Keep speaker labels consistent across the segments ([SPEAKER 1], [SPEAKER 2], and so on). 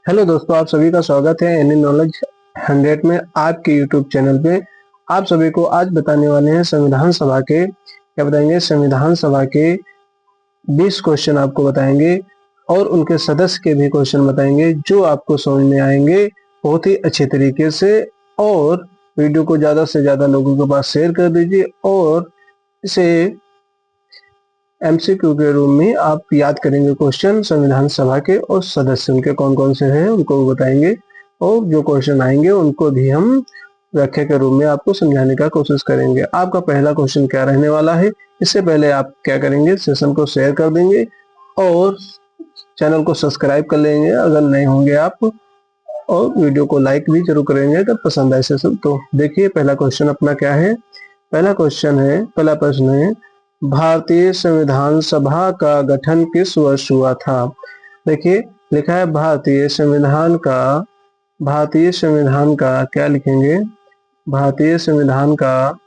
[SPEAKER 1] Hello दोस्तों, आप सभी का स्वागत है एनी नॉलेज 100 में आपके यूट्यूब चैनल पे। आप सभी को आज बताने वाले हैं संविधान सभा के क्या बताएंगे। संविधान सभा के 20 क्वेश्चन आपको बताएंगे और उनके सदस्य के भी क्वेश्चन बताएंगे जो आपको समझ में आएंगे बहुत ही अच्छे तरीके से। और वीडियो को ज्यादा से ज्यादा लोगों के पास शेयर कर दीजिए और इसे एमसीक्यू के रूप में आप याद करेंगे क्वेश्चन संविधान सभा के, और सदस्य उनके कौन कौन से हैं उनको भी बताएंगे, और जो क्वेश्चन आएंगे उनको भी हम व्याख्या के रूप में आपको समझाने का कोशिश करेंगे। आपका पहला क्वेश्चन क्या रहने वाला है, इससे पहले आप क्या करेंगे, सेशन को शेयर कर देंगे और चैनल को सब्सक्राइब कर लेंगे अगर नए होंगे आप, और वीडियो को लाइक भी जरूर करेंगे अगर पसंद आए सेशन। तो देखिए पहला क्वेश्चन अपना क्या है। पहला प्रश्न है, भारतीय संविधान सभा का गठन किस वर्ष हुआ था। देखिए लिखा है भारतीय संविधान का क्या लिखेंगे, भारतीय संविधान का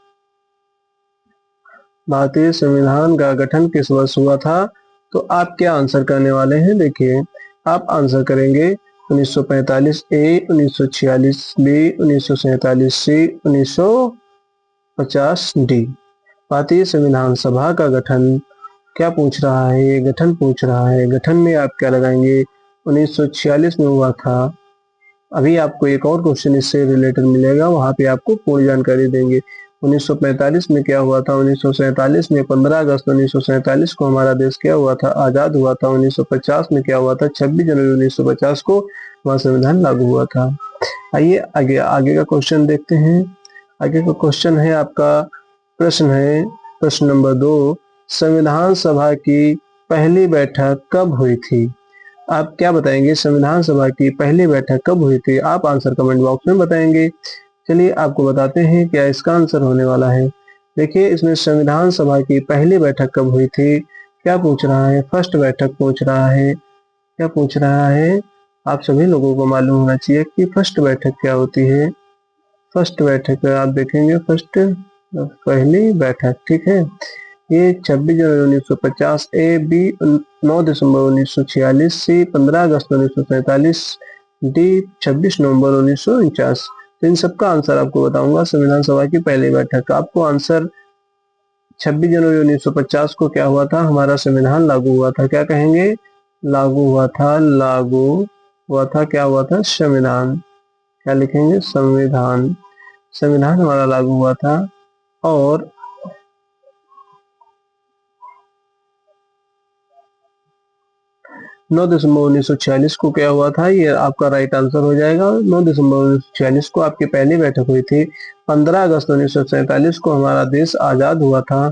[SPEAKER 1] भारतीय संविधान का गठन किस वर्ष हुआ था। तो आप क्या आंसर करने वाले हैं, देखिए आप आंसर करेंगे 1945 ए, 1946 बी, 1947 सी, 1950 डी। भारतीय संविधान सभा का गठन क्या पूछ रहा है, ये गठन पूछ रहा है। गठन में आप क्या लगाएंगे, 1946 में हुआ था। अभी आपको एक और क्वेश्चन इससे रिलेटेड मिलेगा, वहां पे आपको पूरी जानकारी देंगे। 1945 में क्या हुआ था, 1947 में 15 अगस्त 1947 को हमारा देश क्या हुआ था, आजाद हुआ था। 1950 में क्या हुआ था, 26 जनवरी 1950 को हमारा संविधान लागू हुआ था। आइए आगे आगे का क्वेश्चन देखते हैं। आगे का क्वेश्चन है आपका, प्रश्न नंबर 2, संविधान सभा की पहली बैठक कब हुई थी। आप क्या बताएंगे, संविधान सभा की पहली बैठक कब हुई थी। आप आंसर कमेंट बॉक्स में बताएंगे। चलिए आपको बताते हैं क्या इसका आंसर होने वाला है। देखिए इसमें संविधान सभा की पहली बैठक कब हुई थी, क्या पूछ रहा है, फर्स्ट बैठक पूछ रहा है। क्या पूछ रहा है, आप सभी लोगों को मालूम होना चाहिए कि फर्स्ट बैठक क्या होती है। फर्स्ट बैठक आप देखेंगे, फर्स्ट पहली बैठक, ठीक है। ये 26 जनवरी 1950, A B 9 December 1946, C 15 August 1947, D 26 नवंबर 1949। तो इन सबका आंसर आपको बताऊंगा। संविधान सभा की पहली बैठक आपको आंसर 26 जनवरी 1950 को क्या हुआ था, हमारा संविधान लागू हुआ था। क्या कहेंगे, लागू हुआ था, क्या हुआ था, संविधान। क्या लिखेंगे, संविधान। संविधान हमारा लागू हुआ था। और 9 दिसंबर 1946 को क्या हुआ था, ये आपका राइट आंसर हो जाएगा। 9 दिसंबर 1946 को आपकी पहली बैठक हुई थी। 15 अगस्त 1947 को हमारा देश आजाद हुआ था।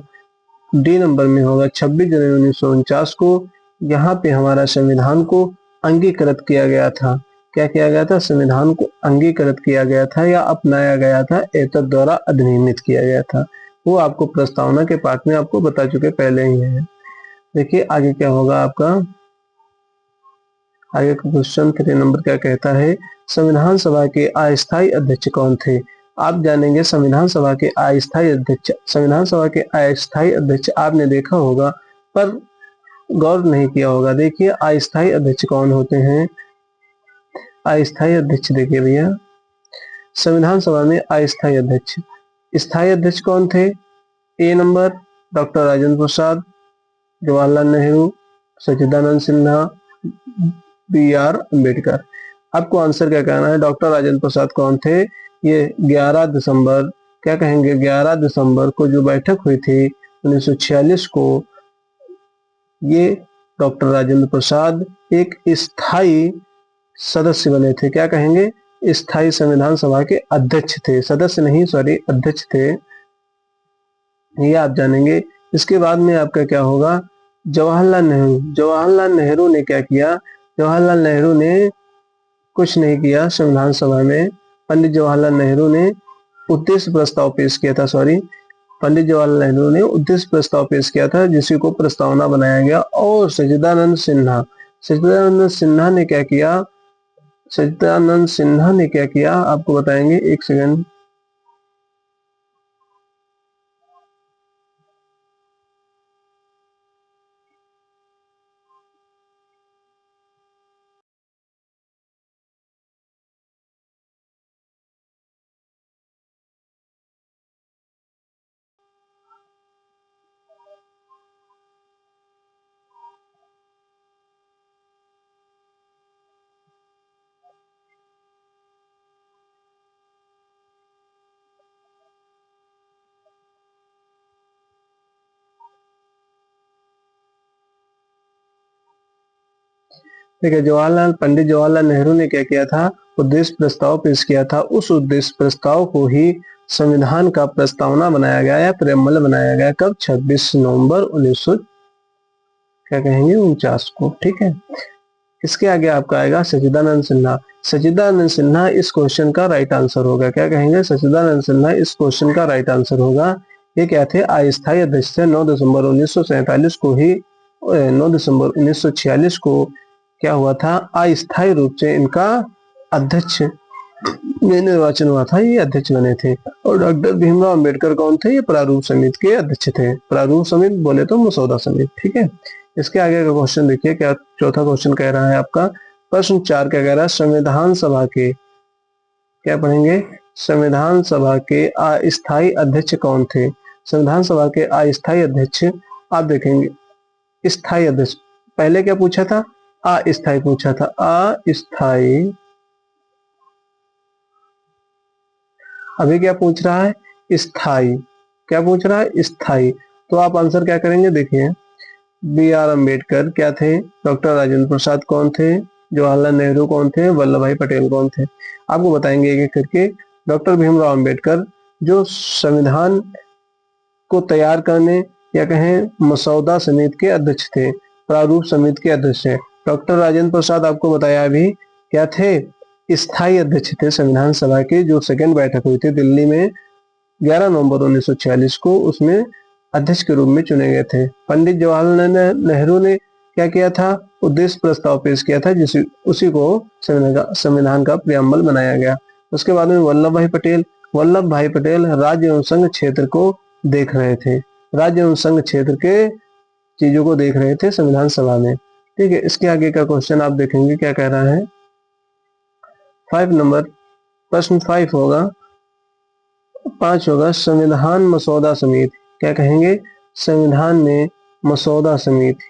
[SPEAKER 1] डी नंबर में होगा 26 जनवरी 1949 को, यहाँ पे हमारा संविधान को अंगीकृत किया गया था। क्या किया गया था, संविधान को अंगीकृत किया गया था या अपनाया गया था, एतद द्वारा अधिनियमित किया गया था। वो आपको प्रस्तावना के पाठ में आपको बता चुके पहले ही है। देखिए आगे क्या होगा आपका, आगे का क्वेश्चन 3 नंबर क्या कहता है, संविधान सभा के अस्थायी अध्यक्ष कौन थे। आप जानेंगे संविधान सभा के अस्थायी अध्यक्ष। संविधान सभा के अस्थायी अध्यक्ष आपने देखा होगा पर गौर नहीं किया होगा। देखिए अस्थायी अध्यक्ष कौन होते हैं। अस्थायी अध्यक्ष देखिए भैया, संविधान सभा में अस्थायी अध्यक्ष, स्थायी अध्यक्ष कौन थे। A number doctor Rajendra Prasad, Jawaharlal Nehru, Sachchidanand Sinha, B R Ambedkar. आपको आंसर क्या कहना है, डॉक्टर राजेंद्र प्रसाद कौन थे। ये 11 दिसंबर, क्या कहेंगे, 11 दिसंबर को जो बैठक हुई थी 1946 को, ये डॉक्टर राजेंद्र प्रसाद एक स्थायी सदस्य बने थे। क्या कहेंगे, स्थायी संविधान सभा के अध्यक्ष थे, सदस्य नहीं सॉरी अध्यक्ष थे, ये आप जानेंगे। इसके बाद में आपका क्या होगा, जवाहरलाल नेहरू। जवाहरलाल नेहरू ने क्या किया, जवाहरलाल नेहरू ने कुछ नहीं किया संविधान सभा में। पंडित जवाहरलाल नेहरू ने उद्देश्य प्रस्ताव पेश किया था, सॉरी पंडित जवाहरलाल नेहरू ने उद्देश्य प्रस्ताव पेश किया था जिसी को प्रस्तावना बनाया गया। और सच्चिदानंद सिन्हा ने क्या किया, सच्चिदानंद सिन्हा ने क्या किया आपको बताएंगे, एक सेकंड। ठीक है, पंडित जवाहरलाल नेहरू ने क्या किया था, उद्देश्य प्रस्ताव पेश किया था। उस उद्देश्य प्रस्ताव को ही संविधान का प्रस्तावना बनाया गया या प्रेमबल बनाया गया। कब? 26 नवंबर 1900 क्या कहेंगे 49 को। ठीक है, इसके आगे आपका आएगा सच्चिदानंद सिन्हा। सच्चिदानंद सिन्हा इस क्वेश्चन का राइट आंसर होगा। क्या कहेंगे? सच्चिदानंद सिन्हा इस क्वेश्चन का राइट आंसर होगा। ये क्या थे? अस्थायी अध्यक्ष थे। 9 दिसंबर 1947 को ही 9 दिसंबर 1946 को क्या हुआ था? अस्थायी रूप से इनका अध्यक्ष निर्वाचन हुआ था, ये अध्यक्ष बने थे। और डॉक्टर भीमराव अंबेडकर कौन थे? ये प्रारूप समिति के अध्यक्ष थे। प्रारूप समिति बोले तो मसौदा समिति। ठीक है, इसके आगे का क्वेश्चन देखिए, क्या चौथा क्वेश्चन कह रहा है आपका। प्रश्न 4 क्या कह रहा है? संविधान सभा के क्या पढ़ेंगे? संविधान सभा के अस्थायी अध्यक्ष कौन थे? संविधान सभा के अस्थायी अध्यक्ष आप देखेंगे। स्थायी अध्यक्ष पहले क्या पूछा था? अस्थायी पूछा था। अस्थायी, अभी क्या पूछ रहा है? स्थायी। क्या पूछ रहा है? स्थायी। तो आप आंसर क्या करेंगे? देखिए, B.R. अम्बेडकर क्या थे? डॉक्टर राजेंद्र प्रसाद कौन थे? जवाहरलाल नेहरू कौन थे? वल्लभ भाई पटेल कौन थे? आपको बताएंगे एक एक करके। डॉक्टर भीमराव अम्बेडकर जो संविधान को तैयार करने या कहें मसौदा समिति के अध्यक्ष थे, प्रारूप समिति के अध्यक्ष है। डॉक्टर राजेंद्र प्रसाद आपको बताया अभी क्या थे? स्थायी अध्यक्ष थे संविधान सभा के। जो सेकेंड बैठक हुई थी दिल्ली में 11 नवंबर 1946 को, उसमें अध्यक्ष के रूप में चुने गए थे। पंडित जवाहरलाल नेहरू ने क्या किया था? उद्देश्य प्रस्ताव पेश किया था, उसी को संविधान का प्रियम्बल बनाया गया। उसके बाद में वल्लभ भाई पटेल राज्य एवं संघ क्षेत्र को देख रहे थे। राज्य एवं संघ क्षेत्र के चीजों को देख रहे थे संविधान सभा में। ठीक है, इसके आगे का क्वेश्चन आप देखेंगे क्या कह रहा है। 5 नंबर प्रश्न 5 होगा, 5 होगा संविधान मसौदा समिति। क्या कहेंगे? संविधान में मसौदा समिति।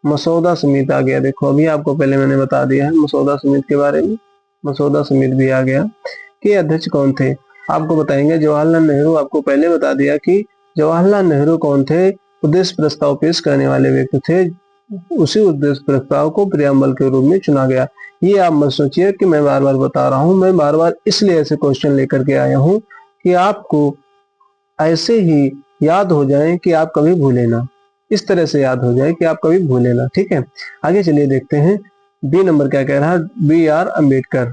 [SPEAKER 1] मसौदा समिति आ गया। देखो, अभी आपको पहले मैंने बता दिया है मसौदा समिति के बारे में। मसौदा समिति भी आ गया कि अध्यक्ष कौन थे आपको बताएंगे। जवाहरलाल नेहरू, आपको पहले बता दिया कि जवाहरलाल नेहरू कौन थे? उद्देश्य प्रस्ताव पेश करने वाले व्यक्ति थे। उसी उद्देश्य प्रस्ताव को प्रियम्बल के रूप में चुना गया। ये आप मत सोचिए कि मैं बार बार बता रहा हूँ। मैं बार बार इसलिए ऐसे क्वेश्चन लेकर के आया हूँ कि आपको ऐसे ही याद हो जाए कि आप कभी भूले ना। इस तरह से याद हो जाए कि आप कभी भूले ना। ठीक है, आगे चलिए देखते हैं। बी नंबर क्या कह रहा है? B.R. अम्बेडकर।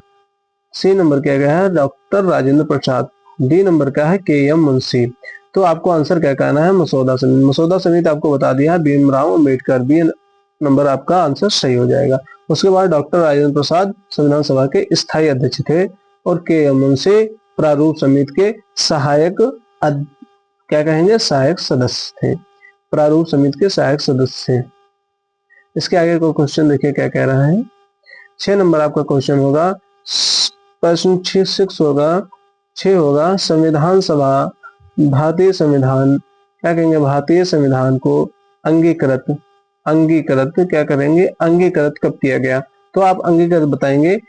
[SPEAKER 1] सी नंबर क्या कह रहा है? Doctor Rajendra Prasad. D number क्या है? K.M. मुंशी। तो आपको आंसर क्या कहना है? मसौदा समिति। मसौदा समिति आपको बता दिया भीमराव अम्बेडकर। बी नंबर आपका आंसर सही हो जाएगा। उसके बाद डॉक्टर राजेंद्र प्रसाद संविधान सभा के स्थायी अध्यक्ष थे और K.M. मुंशी प्रारूप समिति के सहायक क्या कहेंगे? सहायक सदस्य थे। प्रारूप समिति के सहायक सदस्य थे। इसके आगे को क्वेश्चन देखिए क्या कह रहा है। 6 नंबर आपका क्वेश्चन होगा। प्रश्न 6 होगा संविधान सभा भारतीय संविधान क्या कहेंगे? भारतीय संविधान को अंगीकृत क्या करेंगे? अंगीकृत कब किया गया? तो आप अंगीकृत बताएंगे।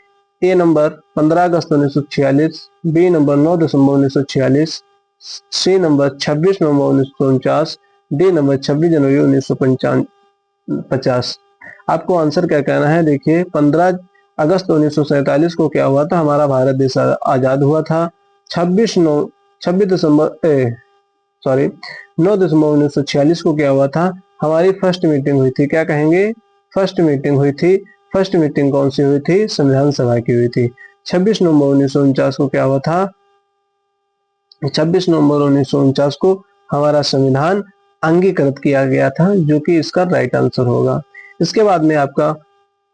[SPEAKER 1] ए नंबर 15 अगस्त 1946, बी नंबर 9 दिसंबर 1946, सी नंबर 26 नवंबर 1949, डी नंबर 26 जनवरी 1950। आपको आंसर क्या कहना है? देखिए, 15 अगस्त 1947 को क्या हुआ था? हमारा भारत देश आजाद हुआ था। 9 दिसंबर 1946 को क्या हुआ था? हमारी फर्स्ट मीटिंग हुई थी। क्या कहेंगे? फर्स्ट मीटिंग हुई थी। फर्स्ट मीटिंग कौन सी हुई थी? संविधान सभा की हुई थी। 26 नवंबर 1949 को क्या हुआ था? 26 नवंबर 1949 को हमारा संविधान अंगीकृत किया गया था, जो कि इसका राइट आंसर होगा। इसके बाद में आपका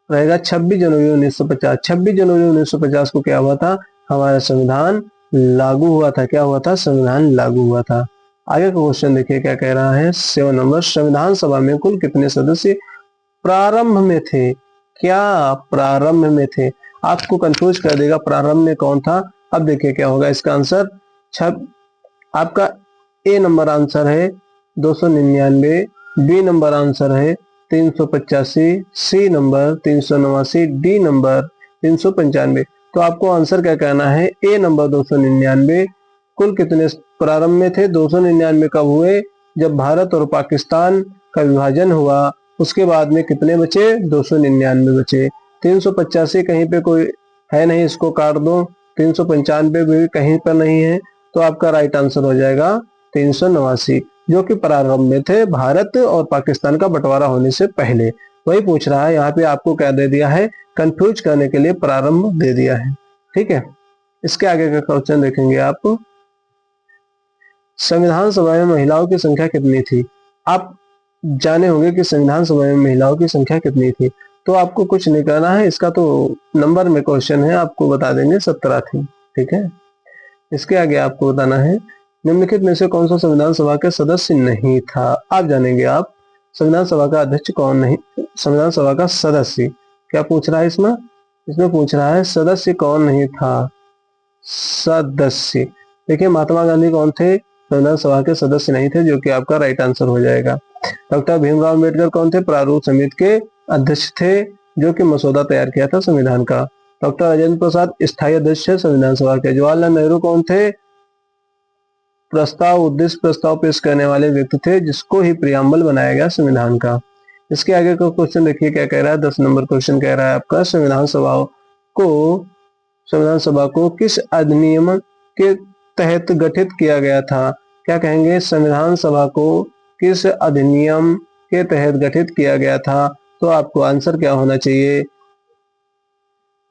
[SPEAKER 1] रहेगा 26 जनवरी 1950। 26 जनवरी 1950 को क्या हुआ था? हमारा संविधान लागू हुआ था। क्या हुआ था? संविधान लागू हुआ था। आगे का क्वेश्चन देखिए क्या कह रहा है। 7 नंबर संविधान सभा में कुल कितने सदस्य प्रारंभ में थे? क्या प्रारंभ में थे? आपको कंफ्यूज कर देगा प्रारंभ में कौन था। अब देखिए क्या होगा इसका आंसर। आपका ए नंबर आंसर है 299, बी नंबर आंसर है 385, सी नंबर 389, डी नंबर 395। तो आपको आंसर क्या कहना है? ए नंबर 299। कुल कितने प्रारंभ में थे? 299 कब हुए? जब भारत और पाकिस्तान का विभाजन हुआ, उसके बाद में कितने बचे? 299 बचे। 385 कहीं पे कोई है नहीं, इसको काट दो। 395 भी कहीं पर नहीं है, तो आपका राइट आंसर हो जाएगा 389, जो कि प्रारंभ में थे, भारत और पाकिस्तान का बंटवारा होने से पहले। वही पूछ रहा है यहाँ पे, आपको क्या दे दिया है, कंफ्यूज करने के लिए प्रारंभ दे दिया है। ठीक है, इसके आगे का क्वेश्चन देखेंगे आप। संविधान सभा में महिलाओं की संख्या कितनी थी? आप जाने होंगे कि संविधान सभा में महिलाओं की संख्या कितनी थी, तो आपको कुछ नहीं करना है, इसका तो नंबर में क्वेश्चन है, आपको बता देंगे 17 थी। ठीक है, इसके आगे आपको बताना है, निम्नलिखित में से कौन सा संविधान सभा का सदस्य नहीं था? आप जानेंगे आप, संविधान सभा का अध्यक्ष कौन नहीं, संविधान सभा का सदस्य क्या पूछ रहा है इसमें? इसमें पूछ रहा है सदस्य कौन नहीं था? सदस्य, देखिए महात्मा गांधी कौन थे? संविधान सभा के सदस्य नहीं थे, जो कि आपका राइट आंसर हो जाएगा। डॉक्टर भीमराव अम्बेडकर कौन थे? प्रारूप समिति के अध्यक्ष थे, जो कि मसौदा तैयार किया था संविधान का। डॉक्टर राजेंद्र प्रसाद स्थायी अध्यक्ष है संविधान सभा के। जवाहरलाल नेहरू कौन थे? प्रस्ताव उद्देश्य प्रस्ताव पेश करने वाले व्यक्ति थे, जिसको ही प्रियम्बल बनाया गया संविधान का। इसके आगे का क्वेश्चन देखिए क्या कह रहा है। 10 नंबर क्वेश्चन कह रहा है आपका, संविधान सभा को किस अधिनियम के तहत गठित किया गया था? क्या कहेंगे? संविधान सभा को किस अधिनियम के तहत गठित किया गया था? तो आपको आंसर क्या होना चाहिए?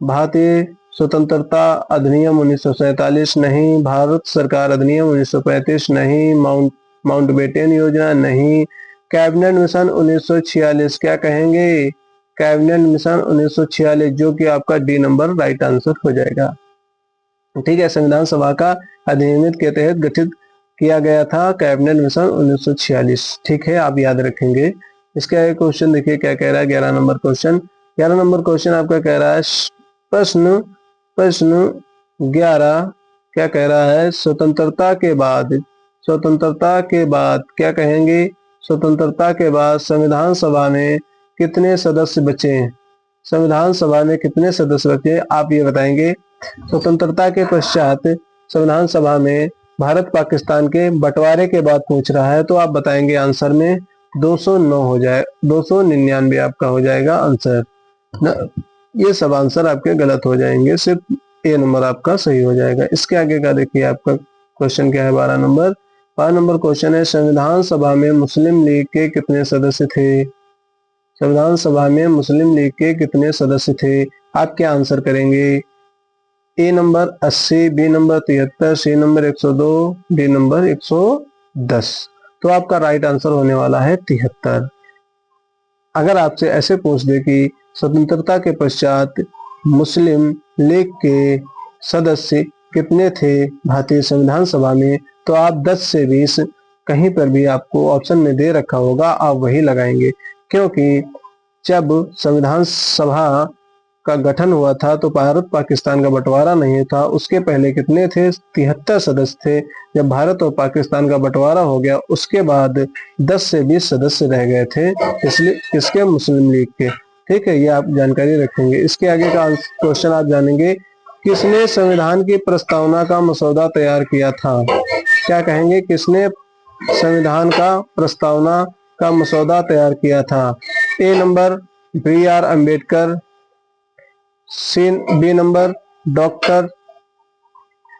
[SPEAKER 1] भारतीय स्वतंत्रता अधिनियम 1947 नहीं, भारत सरकार अधिनियम 1935 नहीं, माउंटबेटन योजना नहीं, कैबिनेट मिशन 1946 क्या कहेंगे? कैबिनेट मिशन 1946, जो कि आपका डी नंबर राइट आंसर हो जाएगा। ठीक है, संविधान सभा का अधिनियम के तहत गठित किया गया था कैबिनेट मिशन 1946। ठीक है, आप याद रखेंगे। इसके आगे क्वेश्चन देखिए क्या कह रहा है। 11 नंबर क्वेश्चन, 11 नंबर क्वेश्चन आपका कह रहा है, प्रश्न 11 क्या कह रहा है? स्वतंत्रता के बाद क्या कहेंगे? स्वतंत्रता के बाद संविधान सभा में कितने सदस्य बचे? संविधान सभा में कितने सदस्य बचे, आप ये बताएंगे। स्वतंत्रता के पश्चात संविधान सभा में भारत पाकिस्तान के बंटवारे के बाद पूछ रहा है, तो आप बताएंगे आंसर में 209 हो जाए, 299 आपका हो जाएगा आंसर न, ये सब आंसर आपके गलत हो जाएंगे, सिर्फ ए नंबर आपका सही हो जाएगा। इसके आगे का देखिए आपका क्वेश्चन क्या है। 12 नंबर क्वेश्चन है, संविधान सभा में मुस्लिम लीग के कितने सदस्य थे? संविधान सभा में मुस्लिम लीग के कितने सदस्य थे? आप क्या आंसर करेंगे? A number 80, B number 73, C number 102, D number 110। तो आपका राइट आंसर होने वाला है 73। अगर आपसे ऐसे पूछ दे कि स्वतंत्रता के पश्चात मुस्लिम लीग के सदस्य कितने थे भारतीय संविधान सभा में, तो आप 10 से 20 कहीं पर भी आपको ऑप्शन में दे रखा होगा, आप वही लगाएंगे। क्योंकि जब संविधान सभा का गठन हुआ था तो भारत पाकिस्तान का बंटवारा नहीं था, उसके पहले कितने थे? 73 सदस्य थे। जब भारत और पाकिस्तान का बंटवारा हो गया उसके बाद 10 से 20 सदस्य रह गए थे, इसलिए इसके मुस्लिम लीग के। ठीक है, ये आप जानकारी रखेंगे। इसके आगे का क्वेश्चन आप जानेंगे, किसने संविधान की प्रस्तावना का मसौदा तैयार किया था? क्या कहेंगे? किसने संविधान का प्रस्तावना का मसौदा तैयार किया था? A number BR Ambedkar, B number doctor,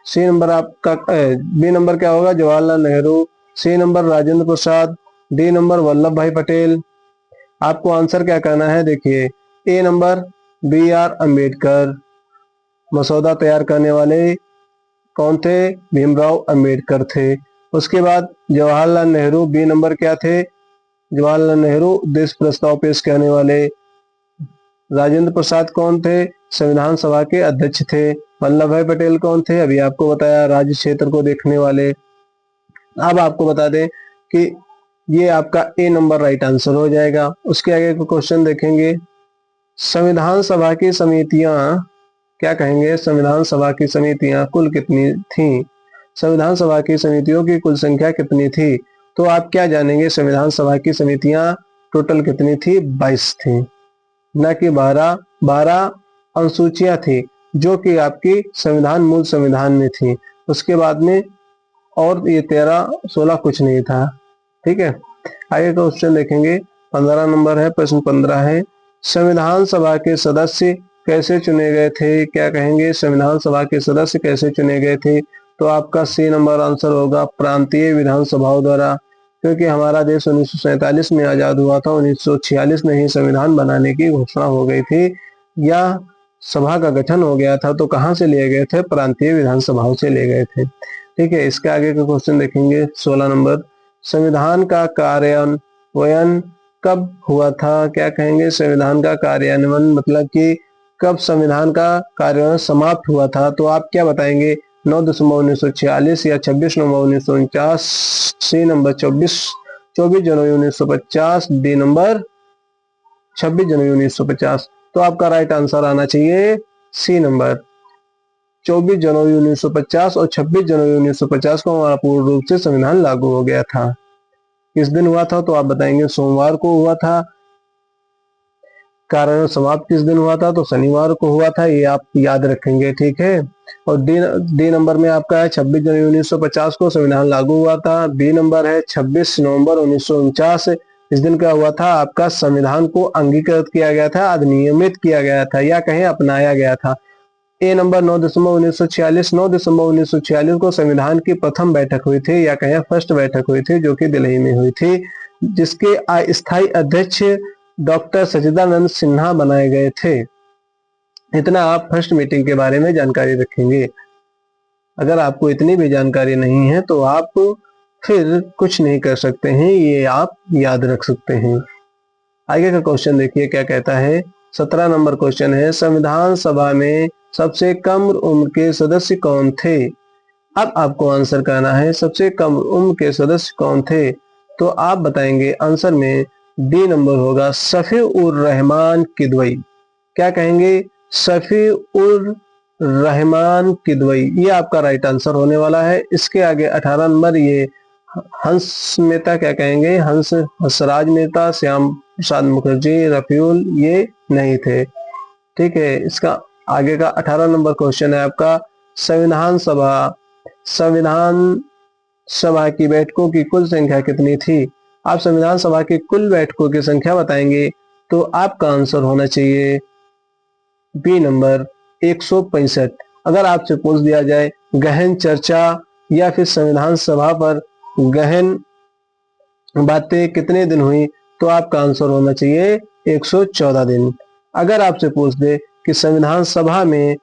[SPEAKER 1] C number आपका बी नंबर क्या होगा? Jawaharlal Nehru, C number Rajendra Prasad, D number Vallabh Bhai Patel. आपको आंसर क्या करना है? देखिए, ए नंबर BR अम्बेडकर। मसौदा तैयार करने वाले कौन थे? भीमराव अम्बेडकर थे। उसके बाद जवाहरलाल नेहरू, बी नंबर क्या थे? जवाहरलाल नेहरू उद्देश्य प्रस्ताव पेश करने वाले। राजेंद्र प्रसाद कौन थे? संविधान सभा के अध्यक्ष थे। वल्लभ भाई पटेल कौन थे? अभी आपको बताया, राज्य क्षेत्र को देखने वाले। अब आपको बता दें कि ये आपका ए नंबर राइट आंसर हो जाएगा। उसके आगे का क्वेश्चन देखेंगे, संविधान सभा की समितियां क्या कहेंगे? संविधान सभा की समितियां कुल कितनी थी? संविधान सभा की समितियों की कुल संख्या कितनी थी? तो आप क्या जानेंगे? संविधान सभा की समितियां टोटल कितनी थी? 22 थी, न कि 12। 12 अनुसूचियां थी, जो कि आपकी मूल संविधान में थी। उसके बाद में और ये 13, 16 कुछ नहीं था। ठीक है, आगे का क्वेश्चन देखेंगे। 15 नंबर है, प्रश्न 15 है, संविधान सभा के सदस्य कैसे चुने गए थे? क्या कहेंगे, संविधान सभा के सदस्य कैसे चुने गए थे? तो आपका सी नंबर आंसर होगा प्रांतीय विधानसभाओं द्वारा, क्योंकि हमारा देश 1947 में आजाद हुआ था, 1946 में ही संविधान बनाने की घोषणा हो गई थी या सभा का गठन हो गया था। तो कहाँ से लिए गए थे? प्रांतीय विधानसभाओं से लिए गए थे। ठीक है, इसके आगे का क्वेश्चन देखेंगे 16 नंबर। संविधान का कार्यान्वयन कब हुआ था? क्या कहेंगे, संविधान का कार्यान्वयन मतलब कि कब संविधान का कार्यान्वयन समाप्त हुआ था? तो आप क्या बताएंगे, 9 दिसंबर 1946 या 26 नवंबर 1949, सी नंबर 24 जनवरी 1950, डी नंबर 26 जनवरी 1950। तो आपका राइट आंसर आना चाहिए सी नंबर 24 जनवरी 1950 और 26 जनवरी 1950 को हमारा पूर्ण रूप से संविधान लागू हो गया था। किस दिन हुआ था? तो आप बताएंगे सोमवार को हुआ था। कार्यान्वयन समाप्त किस दिन हुआ था? तो शनिवार को हुआ था, ये आप याद रखेंगे। ठीक है, और डी नंबर में आपका है 26 जनवरी 1950 को संविधान लागू हुआ था। बी नंबर है 26 नवंबर 1949, इस दिन क्या हुआ था? आपका संविधान को अंगीकृत किया गया था, अधिनियमित किया गया था या कहें अपनाया गया था। ए नंबर 9 दिसंबर 1946, 9 दिसंबर 1946 को संविधान की प्रथम बैठक हुई थी या कहें फर्स्ट बैठक हुई थी, जो कि दिल्ली में हुई थी, जिसके अस्थायी अध्यक्ष डॉक्टर सच्चिदानंद सिन्हा बनाए गए थे। इतना आप फर्स्ट मीटिंग के बारे में जानकारी रखेंगे। अगर आपको इतनी भी जानकारी नहीं है तो आप फिर कुछ नहीं कर सकते हैं, ये आप याद रख सकते हैं। आगे का क्वेश्चन देखिए क्या कहता है। 17 नंबर क्वेश्चन है, संविधान सभा में सबसे कम उम्र के सदस्य कौन थे? अब आपको आंसर करना है सबसे कम उम्र के सदस्य कौन थे? तो आप बताएंगे आंसर में डी नंबर होगा शफी उर रहमान किदवई। क्या कहेंगे? शफी उर रहमान किदवई, ये आपका राइट आंसर होने वाला है। इसके आगे 18 नंबर, ये हंस मेहता, क्या कहेंगे, हंसराज मेहता, श्याम प्रसाद मुखर्जी, रफीउल, ये नहीं थे। ठीक है, इसका आगे का 18 नंबर क्वेश्चन है आपका, संविधान सभा की बैठकों की कुल संख्या कितनी थी? आप संविधान सभा की कुल बैठकों की संख्या बताएंगे तो आपका आंसर होना चाहिए बी नंबर 165। अगर आपसे पूछ दिया जाए गहन चर्चा या फिर संविधान सभा पर गहन बातें कितने दिन हुई, तो आपका आंसर होना चाहिए 114 दिन। अगर आपसे पूछ दे कि संविधान सभा में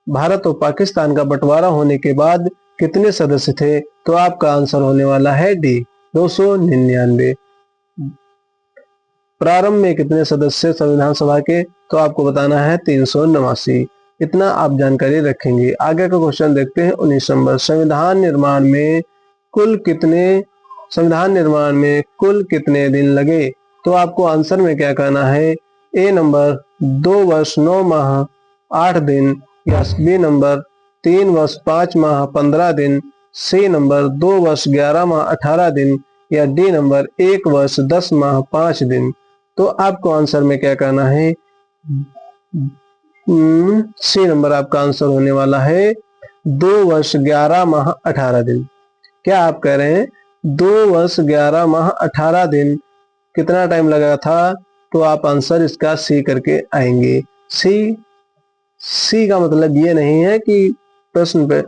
[SPEAKER 1] भारत और पाकिस्तान का बंटवारा होने के बाद कितने सदस्य थे, तो आपका आंसर होने वाला है डी 299। प्रारंभ में कितने सदस्य संविधान सभा के, तो आपको बताना है 389। इतना आप जानकारी रखेंगे। आगे का क्वेश्चन देखते हैं 19 नंबर। संविधान निर्माण में कुल कितने दिन लगे? तो आपको आंसर में क्या कहना है, ए नंबर 2 वर्ष 9 माह 8 दिन, या बी नंबर 3 वर्ष 5 माह 15 दिन, सी नंबर 2 वर्ष 11 माह 18 दिन, या डी नंबर 1 वर्ष 10 माह 5 दिन। तो आपको आंसर में क्या कहना है, सी नंबर आपका आंसर होने वाला है 2 वर्ष 11 माह 18 दिन। क्या आप कह रहे हैं 2 वर्ष 11 माह 18 दिन कितना टाइम लगा था? तो आप आंसर इसका सी करके आएंगे। सी का मतलब ये नहीं है कि प्रश्न पे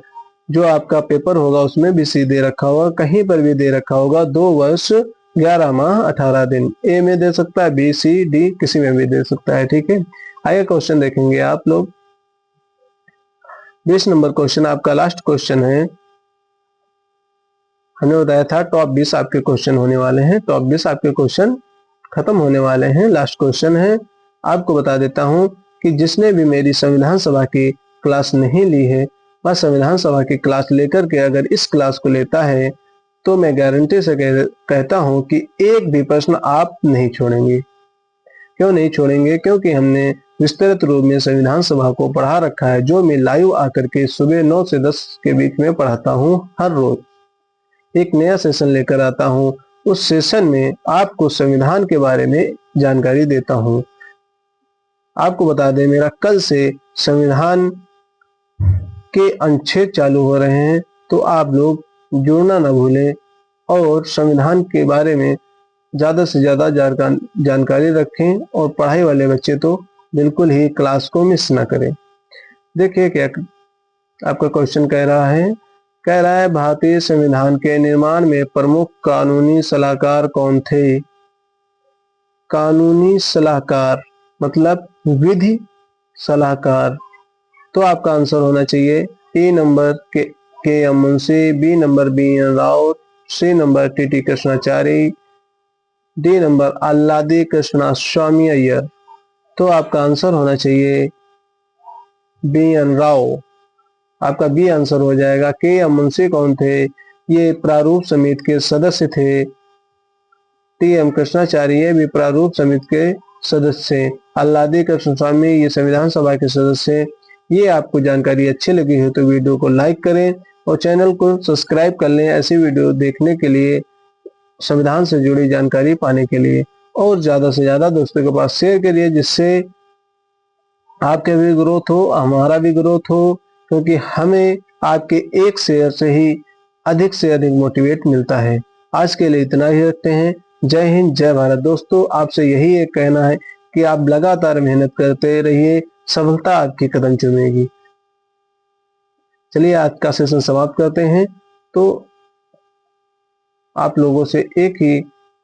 [SPEAKER 1] जो आपका पेपर होगा उसमें भी सी दे रखा होगा, कहीं पर भी दे रखा होगा 2 वर्ष 11 माह 18 दिन। ए में दे सकता है, बी सी डी किसी में भी दे सकता है। ठीक है, आगे क्वेश्चन देखेंगे आप लोग। 20 नंबर क्वेश्चन आपका लास्ट क्वेश्चन है। हमने बताया था टॉप 20 आपके क्वेश्चन होने वाले हैं, टॉप 20 आपके क्वेश्चन खत्म होने वाले हैं। लास्ट क्वेश्चन है, आपको बता देता हूं कि जिसने भी मेरी संविधान सभा की क्लास नहीं ली है, वह संविधान सभा की क्लास लेकर के अगर इस क्लास को लेता है तो मैं गारंटी से कहता हूं कि एक भी प्रश्न आप नहीं छोड़ेंगे। क्यों नहीं छोड़ेंगे? क्योंकि हमने विस्तृत रूप में संविधान सभा को पढ़ा रखा है, जो मैं लाइव आकर के सुबह 9 से 10 के बीच में पढ़ाता हूं। हर रोज एक नया सेशन लेकर आता हूं। उस सेशन में आपको संविधान के बारे में जानकारी देता हूं। आपको बता दें, मेरा कल से संविधान के अनुच्छेद चालू हो रहे हैं, तो आप लोग जुड़ना ना भूलें और संविधान के बारे में ज़्यादा से ज़्यादा जानकारी रखें और पढ़ाई वाले बच्चे तो बिल्कुल ही क्लास को मिस ना करें। देखिए क्या आपका क्वेश्चन कह रहा है भारतीय संविधान के निर्माण में प्रमुख कानूनी सलाहकार कौन थे? कानूनी सलाहकार मतलब विधि सलाहकार। तो आपका आंसर होना चाहिए A number K M Munshi, B number B N Rao, C number T Krishnachari, D number Alladi Krishna Swami Ayyar. तो आपका आंसर होना चाहिए बी एन राव। आपका बी आंसर हो जाएगा। के एम मुंशी कौन थे? ये प्रारूप समिति के सदस्य थे। टी एम कृष्णाचार्य ये भी प्रारूप समिति के सदस्य हैं। आल्लादी कृष्ण स्वामी ये संविधान सभा के सदस्य हैं। ये आपको जानकारी अच्छी लगी हो तो वीडियो को लाइक करें और चैनल को सब्सक्राइब कर लें ऐसी वीडियो देखने के लिए, संविधान से जुड़ी जानकारी पाने के लिए। और ज्यादा से ज्यादा दोस्तों के पास शेयर करिए जिससे आपके भी ग्रोथ हो, हमारा भी ग्रोथ हो, क्योंकि हमें आपके एक शेयर से ही अधिक से अधिक मोटिवेट मिलता है। आज के लिए इतना ही रखते हैं। जय हिंद, जय भारत। दोस्तों आपसे यही एक कहना है कि आप लगातार मेहनत करते रहिए, सफलता आपकी कदम चूमेगी। चलिए आज का सेशन समाप्त करते हैं। तो आप लोगों से एक ही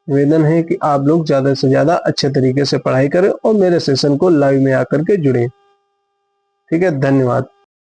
[SPEAKER 1] निवेदन है कि आप लोग ज्यादा से ज्यादा अच्छे तरीके से पढ़ाई करें और मेरे सेशन को लाइव में आकर के जुड़ें। ठीक है, धन्यवाद।